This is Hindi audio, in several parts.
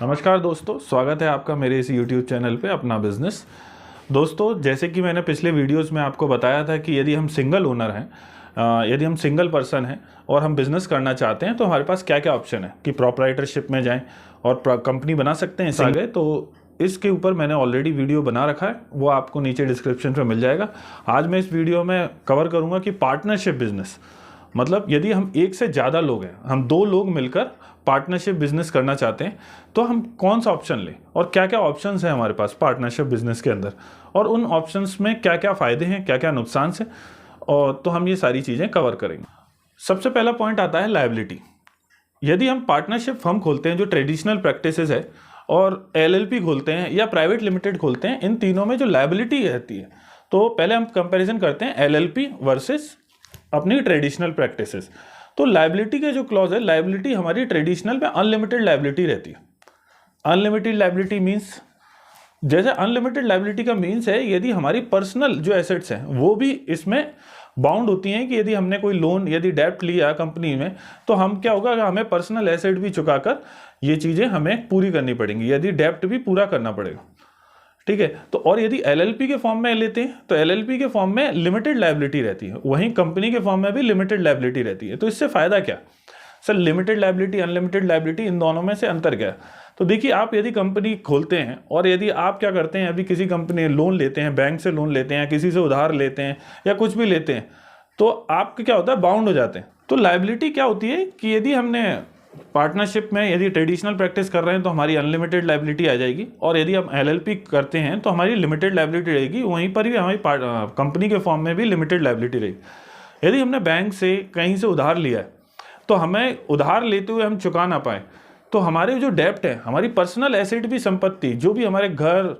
नमस्कार दोस्तों, स्वागत है आपका मेरे इस YouTube चैनल पे अपना बिजनेस। दोस्तों, जैसे कि मैंने पिछले वीडियोस में आपको बताया था कि यदि हम सिंगल ओनर हैं, यदि हम सिंगल पर्सन हैं और हम बिज़नेस करना चाहते हैं तो हमारे पास क्या क्या ऑप्शन है कि प्रोप्राइटरशिप में जाएं और कंपनी बना सकते हैं सिंगल। तो इसके ऊपर मैंने ऑलरेडी वीडियो बना रखा है, वो आपको नीचे डिस्क्रिप्शन में मिल जाएगा। आज मैं इस वीडियो में कवर करूँगा कि पार्टनरशिप बिजनेस, मतलब यदि हम एक से ज़्यादा लोग हैं, हम दो लोग मिलकर पार्टनरशिप बिजनेस करना चाहते हैं तो हम कौन सा ऑप्शन लें और क्या क्या ऑप्शंस हैं हमारे पास पार्टनरशिप बिजनेस के अंदर, और उन ऑप्शंस में क्या क्या फ़ायदे हैं, क्या क्या नुकसान हैं, और तो हम ये सारी चीज़ें कवर करेंगे। सबसे पहला पॉइंट आता है लायबिलिटी। यदि हम पार्टनरशिप फर्म खोलते हैं जो ट्रेडिशनल प्रैक्टिसेस है और एलएलपी खोलते हैं या प्राइवेट लिमिटेड खोलते हैं, इन तीनों में जो लायबिलिटी रहती है, तो पहले हम कंपैरिजन करते हैं एलएलपी वर्सेस अपनी ट्रेडिशनल प्रैक्टिसेस। तो लायबिलिटी के जो क्लॉज है, लायबिलिटी हमारी ट्रेडिशनल में अनलिमिटेड लायबिलिटी रहती है। अनलिमिटेड लायबिलिटी मीन्स, जैसे अनलिमिटेड लायबिलिटी का मीन्स है यदि हमारी पर्सनल जो एसेट्स हैं वो भी इसमें बाउंड होती हैं कि यदि हमने कोई लोन, यदि डेब्ट लिया कंपनी में, तो हम क्या होगा, हमें पर्सनल एसेट भी चुकाकर ये चीज़ें हमें पूरी करनी पड़ेंगी, यदि डेब्ट भी पूरा करना पड़ेगा। ठीक है। तो और यदि एलएलपी के फॉर्म में लेते हैं तो एलएलपी के फॉर्म में लिमिटेड लायबिलिटी रहती है, वहीं कंपनी के फॉर्म में भी लिमिटेड लायबिलिटी रहती है। तो इससे फायदा क्या sir? Limited liability, unlimited liability, इन दोनों में से अंतर क्या है? तो देखिए, आप यदि कंपनी खोलते हैं और यदि आप क्या करते हैं, अभी किसी कंपनी लोन लेते हैं, बैंक से लोन लेते हैं, किसी से उधार लेते हैं या कुछ भी लेते हैं, तो आपके क्या होता है, बाउंड हो जाते हैं। तो लायबिलिटी क्या होती है कि यदि हमने पार्टनरशिप में यदि ट्रेडिशनल प्रैक्टिस कर रहे हैं तो हमारी अनलिमिटेड लायबिलिटी आ जाएगी, और यदि हम एलएलपी करते हैं तो हमारी लिमिटेड लायबिलिटी रहेगी, वहीं पर भी हमारी कंपनी के फॉर्म में भी लिमिटेड लायबिलिटी रहेगी। यदि हमने बैंक से कहीं से उधार लिया है तो हमें उधार लेते हुए हम चुका ना पाए तो हमारे जो डेब्ट है, हमारी पर्सनल एसेट भी, संपत्ति जो भी हमारे घर,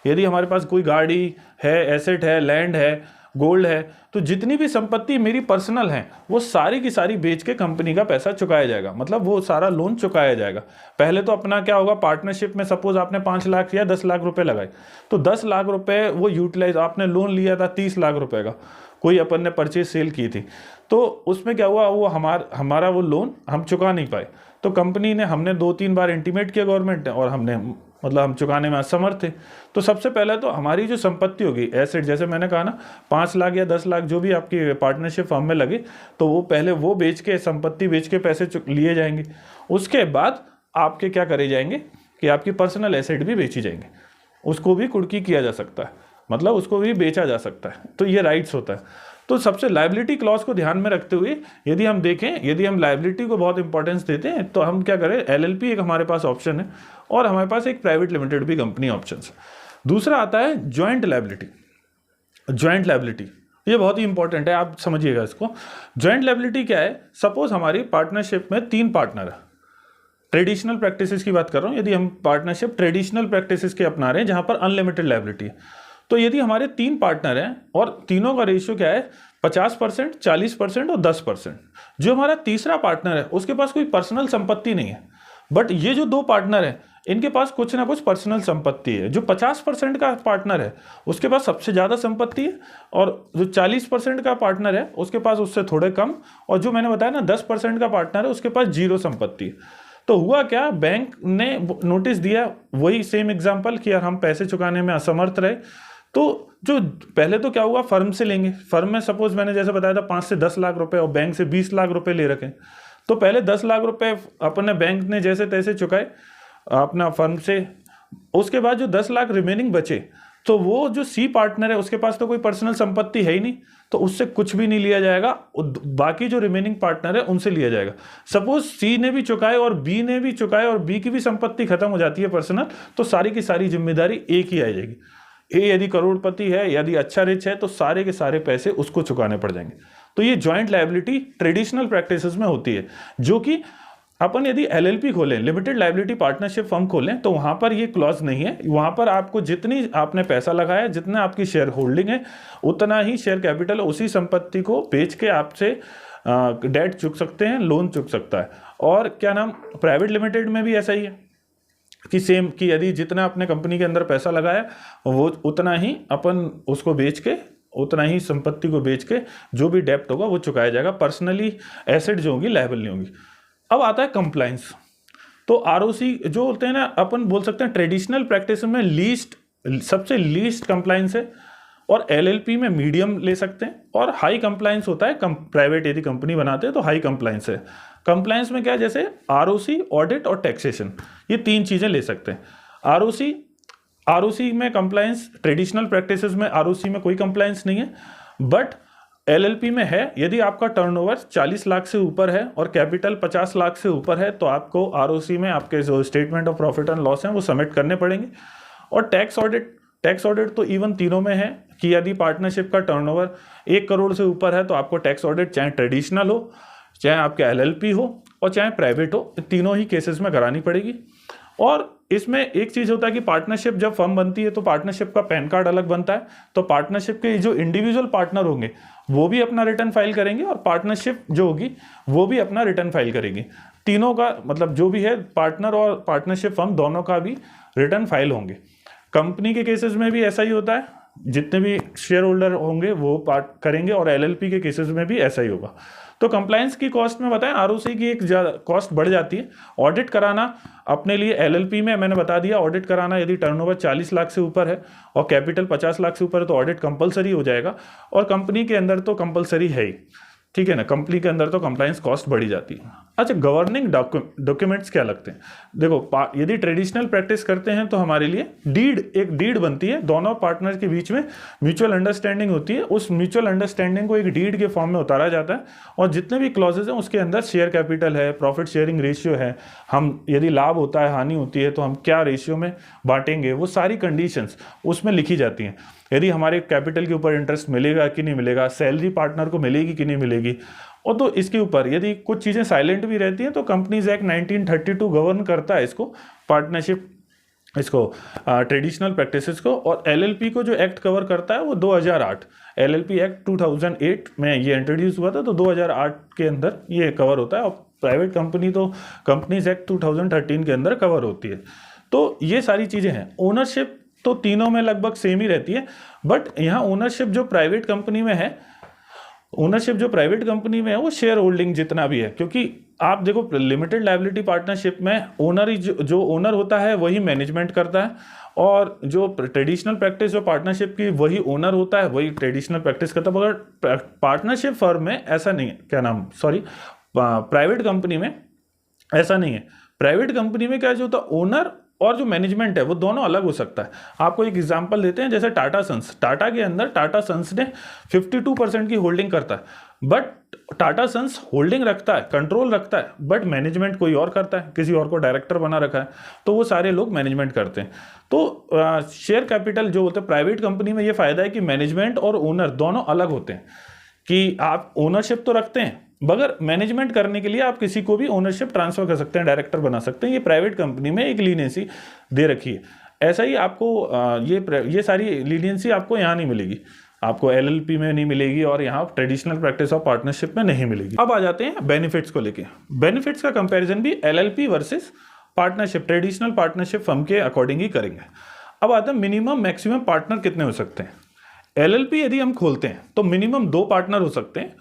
यदि हमारे पास कोई गाड़ी है, एसेट है, लैंड है, गोल्ड है, तो जितनी भी संपत्ति मेरी पर्सनल है वो सारी की सारी बेच के कंपनी का पैसा चुकाया जाएगा, मतलब वो सारा लोन चुकाया जाएगा। पहले तो अपना क्या होगा, पार्टनरशिप में सपोज आपने 5 लाख या 10 लाख रुपए लगाए, तो 10 लाख रुपए वो यूटिलाइज, आपने लोन लिया था 30 लाख रुपए का, कोई अपन ने परचेज सेल की थी, तो उसमें क्या हुआ, वो हमारा वो लोन हम चुका नहीं पाए, तो कंपनी ने, हमने 2-3 बार इंटीमेट किया गवर्नमेंट ने, और हमने, मतलब हम चुकाने में असमर्थ थे। तो सबसे पहले तो हमारी जो संपत्ति होगी, एसेट, जैसे मैंने कहा ना, 5 लाख या 10 लाख जो भी आपकी पार्टनरशिप फर्म में लगे, तो वो पहले वो बेच के, संपत्ति बेच के पैसे लिए जाएंगे। उसके बाद आपके क्या करे जाएंगे कि आपकी पर्सनल एसेट भी बेची जाएंगे, उसको भी कुर्की किया जा सकता है, मतलब उसको भी बेचा जा सकता है। तो ये राइट्स होता है। तो सबसे लायबिलिटी क्लॉज को ध्यान में रखते हुए यदि हम देखें, यदि हम लायबिलिटी को बहुत इंपॉर्टेंस देते हैं तो हम क्या करें, एलएलपी एक हमारे पास ऑप्शन है और हमारे पास एक प्राइवेट लिमिटेड भी कंपनी ऑप्शन है। दूसरा आता है ज्वाइंट लायबिलिटी। ज्वाइंट लायबिलिटी ये बहुत ही इंपॉर्टेंट है, आप समझिएगा इसको। ज्वाइंट लायबिलिटी क्या है? सपोज हमारी पार्टनरशिप में 3 पार्टनर है, ट्रेडिशनल प्रैक्टिसेस की बात कर रहा हूं, यदि हम पार्टनरशिप ट्रेडिशनल प्रैक्टिसेस के अपना रहे हैं जहां पर अनलिमिटेड लायबिलिटी है, तो यदि हमारे 3 पार्टनर हैं और तीनों का रेशियो क्या है, 50%, 40% और 10%, जो हमारा तीसरा पार्टनर है उसके पास कोई पर्सनल संपत्ति नहीं है, बट ये जो 2 पार्टनर हैं इनके पास कुछ ना कुछ पर्सनल संपत्ति है। जो 50% का पार्टनर है उसके पास सबसे ज़्यादा संपत्ति है, और जो 40% का पार्टनर है उसके पास उससे थोड़े कम, और जो मैंने बताया ना 10% का पार्टनर है उसके पास 0 संपत्ति है। तो हुआ क्या, बैंक ने नोटिस दिया, वही सेम एग्जांपल कि यार हम पैसे चुकाने में असमर्थ रहे, तो जो पहले तो क्या हुआ, फर्म से लेंगे, फर्म में सपोज मैंने जैसे बताया था 5 से 10 लाख रुपए और बैंक से 20 लाख रुपए ले रखे, तो पहले 10 लाख रुपए अपने बैंक ने जैसे तैसे चुकाए अपना फर्म से, उसके बाद जो 10 लाख रिमेनिंग बचे, तो वो जो सी पार्टनर है उसके पास तो कोई पर्सनल संपत्ति है ही नहीं, तो उससे कुछ भी नहीं लिया जाएगा, बाकी जो रिमेनिंग पार्टनर है उनसे लिया जाएगा। सपोज सी ने भी चुकाए और बी ने भी चुकाए और बी की भी संपत्ति खत्म हो जाती है पर्सनल, तो सारी की सारी जिम्मेदारी एक ही आ जाएगी। ए यदि करोड़पति है, यदि अच्छा रिच है, तो सारे के सारे पैसे उसको चुकाने पड़ जाएंगे। तो ये ज्वाइंट लायबिलिटी ट्रेडिशनल प्रैक्टिसेस में होती है, जो कि अपन यदि एलएलपी खोलें, लिमिटेड लायबिलिटी पार्टनरशिप फर्म खोलें, तो वहां पर ये क्लॉज नहीं है। वहां पर आपको जितनी आपने पैसा लगाया, जितना आपकी शेयर होल्डिंग है, उतना ही शेयर कैपिटल, उसी संपत्ति को बेच के आपसे डेट चुक सकते हैं, लोन चुक सकता है। और क्या नाम, प्राइवेट लिमिटेड में भी ऐसा ही है कि सेम, कि यदि जितना अपने कंपनी के अंदर पैसा लगाया वो उतना ही अपन उसको बेच के, उतना ही संपत्ति को बेच के जो भी डेप्ट होगा वो चुकाया जाएगा, पर्सनली एसेट जो होगी लायबल नहीं होगी। अब आता है कंप्लायंस। तो आरओसी जो होते हैं ना, अपन बोल सकते हैं ट्रेडिशनल प्रैक्टिस में सबसे लीस्ट कंप्लाइंस है, और एलएलपी में मीडियम ले सकते हैं, और हाई कंप्लाइंस होता है प्राइवेट यदि कंपनी बनाते हैं तो हाई कंप्लाइंस है। कंप्लाइंस में क्या है, जैसे आरओसी, ऑडिट और टैक्सेशन, ये 3 चीजें ले सकते हैं। आरओसी में कंप्लाइंस, ट्रेडिशनल प्रैक्टिसेस में आरओसी में कोई कंप्लाइंस नहीं है, बट एलएलपी में है। यदि आपका टर्नओवर 40 लाख से ऊपर है और कैपिटल 50 लाख से ऊपर है तो आपको आरओसी में आपके जो statement of profit and loss हैं वो सबमिट करने पड़ेंगे। और टैक्स ऑडिट तो इवन तीनों में है कि यदि पार्टनरशिप का टर्नओवर 1 करोड़ से ऊपर है तो आपको टैक्स ऑडिट चाहे ट्रेडिशनल हो, चाहे आपके एलएलपी हो और चाहे प्राइवेट हो, तीनों ही केसेस में करानी पड़ेगी। और इसमें एक चीज होता है कि पार्टनरशिप जब फर्म बनती है तो पार्टनरशिप का पैन कार्ड अलग बनता है, तो पार्टनरशिप के जो इंडिविजुअल पार्टनर होंगे वो भी अपना रिटर्न फाइल करेंगे और पार्टनरशिप जो होगी वो भी अपना रिटर्न फाइल करेगी। तीनों का मतलब जो भी है, पार्टनर और पार्टनरशिप फर्म दोनों का भी रिटर्न फाइल होंगे। कंपनी के केसेस में भी ऐसा ही होता है, जितने भी शेयर होल्डर होंगे वो पार्ट करेंगे, और एलएलपी के केसेस में भी ऐसा ही होगा। तो कंप्लायंस की कॉस्ट में बताएं, आरओसी की एक कॉस्ट बढ़ जाती है। ऑडिट कराना अपने लिए एलएलपी में मैंने बता दिया, ऑडिट कराना यदि टर्नओवर 40 लाख से ऊपर है और कैपिटल 50 लाख से ऊपर है तो ऑडिट कंपलसरी हो जाएगा, और कंपनी के अंदर तो कंपलसरी है ही, ठीक है ना, कंपनी के अंदर तो कंप्लायंस कॉस्ट बढ़ी जाती है। अच्छा, गवर्निंग डॉक्यूमेंट्स क्या लगते हैं? देखो, यदि ट्रेडिशनल प्रैक्टिस करते हैं तो हमारे लिए एक डीड बनती है, दोनों पार्टनर के बीच में म्यूचुअल अंडरस्टैंडिंग होती है। उस म्यूचुअल अंडरस्टैंडिंग को एक डीड के फॉर्म में उतारा जाता है, और जितने भी क्लॉजेज हैं उसके अंदर शेयर कैपिटल है, प्रॉफिट शेयरिंग रेशियो है, हम यदि लाभ होता है, हानि होती है तो हम क्या रेशियो में बांटेंगे, वो सारी कंडीशंस उसमें लिखी जाती हैं। यदि हमारे कैपिटल के ऊपर इंटरेस्ट मिलेगा कि नहीं मिलेगा, सैलरी पार्टनर को मिलेगी कि नहीं मिलेगी, और तो इसके ऊपर यदि कुछ चीज़ें साइलेंट भी रहती हैं तो कंपनीज एक्ट 1932 गवर्न करता है इसको, पार्टनरशिप, इसको ट्रेडिशनल प्रैक्टिसेस को। और एलएलपी को जो एक्ट कवर करता है वो 2008 एलएलपी एक्ट 2008 में ये इंट्रोड्यूस हुआ था, तो 2008 के अंदर ये कवर होता है। और प्राइवेट कंपनी तो कंपनीज एक्ट 2013 के अंदर कवर होती है। तो ये सारी चीज़ें हैं। ओनरशिप तो तीनों में लगभग सेम ही रहती है, बट यहाँ ओनरशिप जो प्राइवेट कंपनी में है, वो शेयर होल्डिंग जितना भी है, क्योंकि आप देखो लिमिटेड लायबिलिटी पार्टनरशिप में ओनर ही जो ओनर होता है वही मैनेजमेंट करता है, और जो ट्रेडिशनल प्रैक्टिस जो पार्टनरशिप की वही ओनर होता है वही ट्रेडिशनल प्रैक्टिस करता है। मगर पार्टनरशिप फर्म में ऐसा नहीं है, प्राइवेट कंपनी में ऐसा नहीं है। प्राइवेट कंपनी में क्या जो होता है, ओनर और जो मैनेजमेंट है वो दोनों अलग हो सकता है। आपको एक एग्जांपल देते हैं, जैसे टाटा के अंदर टाटा सन्स ने 52% की होल्डिंग करता है, बट टाटा सन्स होल्डिंग रखता है, कंट्रोल रखता है, बट मैनेजमेंट कोई और करता है, किसी और को डायरेक्टर बना रखा है, तो वो सारे लोग मैनेजमेंट करते हैं। तो शेयर कैपिटल जो होता है प्राइवेट कंपनी में, ये फायदा है कि मैनेजमेंट और ओनर दोनों अलग होते हैं, कि आप ओनरशिप तो रखते हैं मगर मैनेजमेंट करने के लिए आप किसी को भी ओनरशिप ट्रांसफर कर सकते हैं, डायरेक्टर बना सकते हैं। ये प्राइवेट कंपनी में एक लीनियंसी दे रखी है। ऐसा ही आपको ये सारी लीनियंसी आपको यहाँ नहीं मिलेगी, आपको एलएलपी में नहीं मिलेगी, और यहाँ ट्रेडिशनल प्रैक्टिस ऑफ पार्टनरशिप में नहीं मिलेगी। अब आ जाते हैं बेनिफिट्स को लेके। बेनिफिट्स का कंपैरिजन भी LLP versus partnership, traditional partnership firm के अकॉर्डिंग ही करेंगे। अब आता है मिनिमम मैक्सिमम पार्टनर कितने हो सकते हैं। एलएलपी यदि हम खोलते हैं तो मिनिमम 2 पार्टनर हो सकते हैं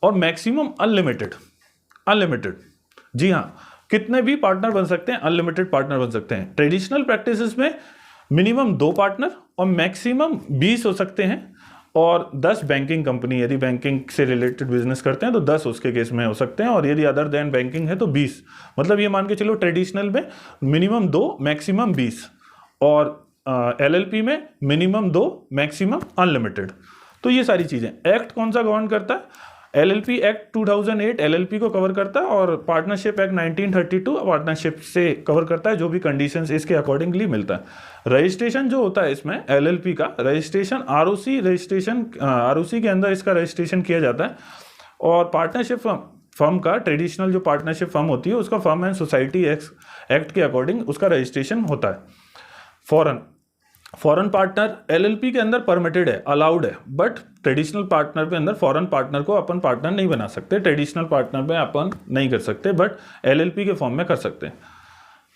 और मैक्सिमम अनलिमिटेड। जी हाँ, कितने भी पार्टनर बन सकते हैं, अनलिमिटेड पार्टनर बन सकते हैं। ट्रेडिशनल प्रैक्टिसेस में मिनिमम 2 पार्टनर और मैक्सिमम 20 हो सकते हैं, और 10 बैंकिंग कंपनी यदि बैंकिंग से रिलेटेड बिजनेस करते हैं तो 10 उसके केस में हो सकते हैं, और यदि अदर देन बैंकिंग है तो 20। मतलब ये मान के चलो ट्रेडिशनल में मिनिमम 2 मैक्सिमम 20, और एलएलपी में मिनिमम 2 मैक्सिमम अनलिमिटेड। तो ये सारी चीजें एक्ट कौन सा गवर्न करता है, एलएलपी एक्ट 2008 एलएलपी को कवर करता है, और पार्टनरशिप एक्ट 1932 पार्टनरशिप से कवर करता है, जो भी कंडीशंस इसके अकॉर्डिंगली मिलता है। रजिस्ट्रेशन जो होता है इसमें एलएलपी का रजिस्ट्रेशन आरओसी के अंदर इसका रजिस्ट्रेशन किया जाता है, और पार्टनरशिप फर्म का ट्रेडिशनल जो पार्टनरशिप फर्म होती है उसका फर्म एंड सोसाइटी एक्ट के अकॉर्डिंग उसका रजिस्ट्रेशन होता है। फॉरेन पार्टनर एलएलपी के अंदर परमिटेड है, अलाउड है, बट ट्रेडिशनल पार्टनर के अंदर फॉरेन पार्टनर को अपन पार्टनर नहीं बना सकते, ट्रेडिशनल पार्टनर में अपन नहीं कर सकते, बट एलएलपी के फॉर्म में कर सकते हैं।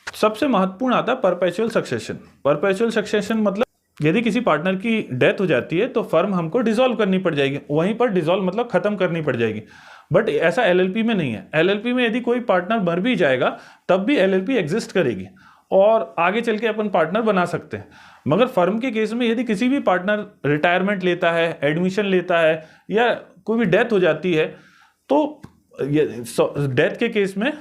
सबसे महत्वपूर्ण आता है परपेचुअल सक्सेशन। परपेचुअल सक्सेशन मतलब यदि किसी पार्टनर की डेथ हो जाती है तो फर्म हमको डिसॉल्व करनी पड़ जाएगी, वहीं पर डिसॉल्व मतलब खत्म करनी पड़ जाएगी। बट ऐसा एलएलपी में नहीं है। एलएलपी में यदि कोई पार्टनर मर भी जाएगा तब भी एलएलपी एग्जिस्ट करेगी और आगे चल के अपन पार्टनर बना सकते हैं। मगर फर्म के केस में यदि किसी भी पार्टनर रिटायरमेंट लेता है, एडमिशन लेता है या कोई भी डेथ हो जाती है तो डेथ के केस में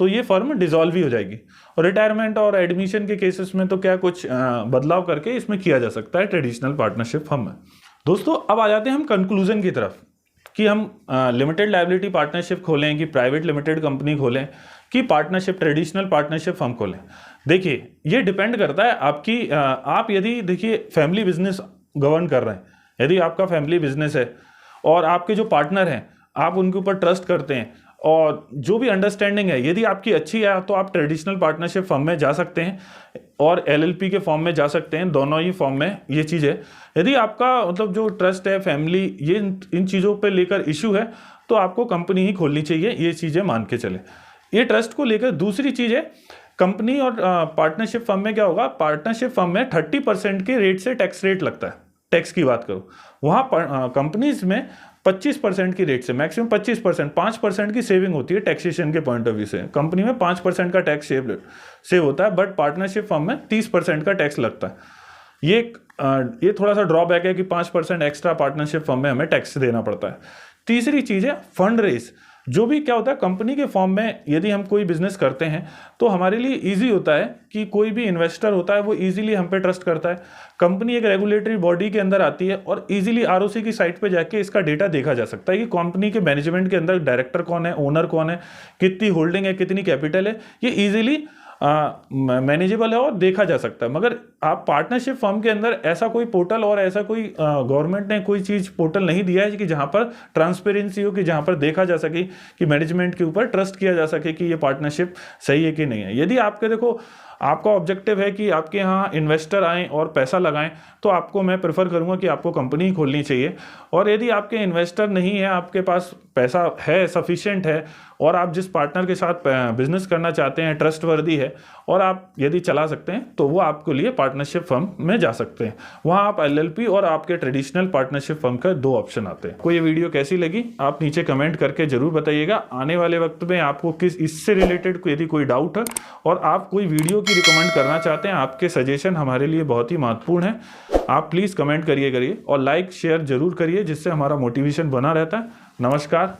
तो ये फर्म डिसॉल्व ही हो जाएगी। और रिटायरमेंट और एडमिशन के केसेस में तो क्या कुछ बदलाव करके इसमें किया जा सकता है ट्रेडिशनल पार्टनरशिप फर्म में। दोस्तों अब आ जाते हैं हम कंक्लूजन की तरफ कि हम लिमिटेड लायबिलिटी पार्टनरशिप खोलें कि प्राइवेट लिमिटेड कंपनी खोलें कि पार्टनरशिप ट्रेडिशनल पार्टनरशिप फर्म खोलें। देखिए ये डिपेंड करता है आपकी आप यदि देखिए फैमिली बिजनेस गवर्न कर रहे हैं, यदि आपका फैमिली बिजनेस है और आपके जो पार्टनर हैं आप उनके ऊपर ट्रस्ट करते हैं और जो भी अंडरस्टैंडिंग है यदि आपकी अच्छी है तो आप ट्रेडिशनल पार्टनरशिप फर्म में जा सकते हैं और एलएलपी के फॉर्म में जा सकते हैं। दोनों ही फॉर्म में ये चीज़ है। यदि आपका मतलब जो ट्रस्ट है, फैमिली, ये इन चीज़ों पे लेकर इशू है तो आपको कंपनी ही खोलनी चाहिए, ये चीज़ें मान के चले। ये ट्रस्ट को लेकर दूसरी चीज़ है, कंपनी और पार्टनरशिप फर्म में क्या होगा, पार्टनरशिप फर्म में 30% के रेट से टैक्स रेट लगता है। टैक्स की बात करूँ वहाँ कंपनीज में 25% की रेट से मैक्सिमम 25%, 5% की सेविंग होती है टैक्सेशन के पॉइंट ऑफ व्यू से। कंपनी में 5% का टैक्स सेव होता है, बट पार्टनरशिप फर्म में 30% का टैक्स लगता है। ये थोड़ा सा ड्रॉबैक है कि 5% एक्स्ट्रा पार्टनरशिप फर्म में हमें टैक्स देना पड़ता है। तीसरी चीज़ है फंड रेज। जो भी क्या होता है कंपनी के फॉर्म में यदि हम कोई बिजनेस करते हैं तो हमारे लिए इजी होता है कि कोई भी इन्वेस्टर होता है वो इजीली हम पे ट्रस्ट करता है। कंपनी एक रेगुलेटरी बॉडी के अंदर आती है और इजीली आरओसी की साइट पे जाके इसका डेटा देखा जा सकता है कि कंपनी के मैनेजमेंट के अंदर डायरेक्टर कौन है, ओनर कौन है, कितनी होल्डिंग है, कितनी कैपिटल है, ये इजीली मैनेजेबल है और देखा जा सकता है। मगर आप पार्टनरशिप फर्म के अंदर ऐसा कोई पोर्टल और ऐसा कोई गवर्नमेंट ने कोई चीज़ पोर्टल नहीं दिया है कि जहां पर ट्रांसपेरेंसी हो, कि जहां पर देखा जा सके कि मैनेजमेंट के ऊपर ट्रस्ट किया जा सके कि ये पार्टनरशिप सही है कि नहीं है। यदि आपके देखो आपका ऑब्जेक्टिव है कि आपके यहाँ इन्वेस्टर आएँ और पैसा लगाएं तो आपको मैं प्रेफर करूँगा कि आपको कंपनी ही खोलनी चाहिए। और यदि आपके इन्वेस्टर नहीं है, आपके पास पैसा है, सफिशिएंट है और आप जिस पार्टनर के साथ बिजनेस करना चाहते हैं ट्रस्टवर्दी है और आप यदि चला सकते हैं तो वो आपके लिए पार्टनरशिप फर्म में जा सकते हैं। वहाँ आप एलएलपी और आपके ट्रेडिशनल पार्टनरशिप फर्म का 2 ऑप्शन आते हैं। कोई ये वीडियो कैसी लगी आप नीचे कमेंट करके जरूर बताइएगा। आने वाले वक्त में आपको इससे रिलेटेड यदि कोई डाउट है और आप कोई वीडियो की रिकमेंड करना चाहते हैं, आपके सजेशन हमारे लिए बहुत ही महत्वपूर्ण है। आप प्लीज़ कमेंट करिए और लाइक शेयर जरूर करिए जिससे हमारा मोटिवेशन बना रहता है। नमस्कार।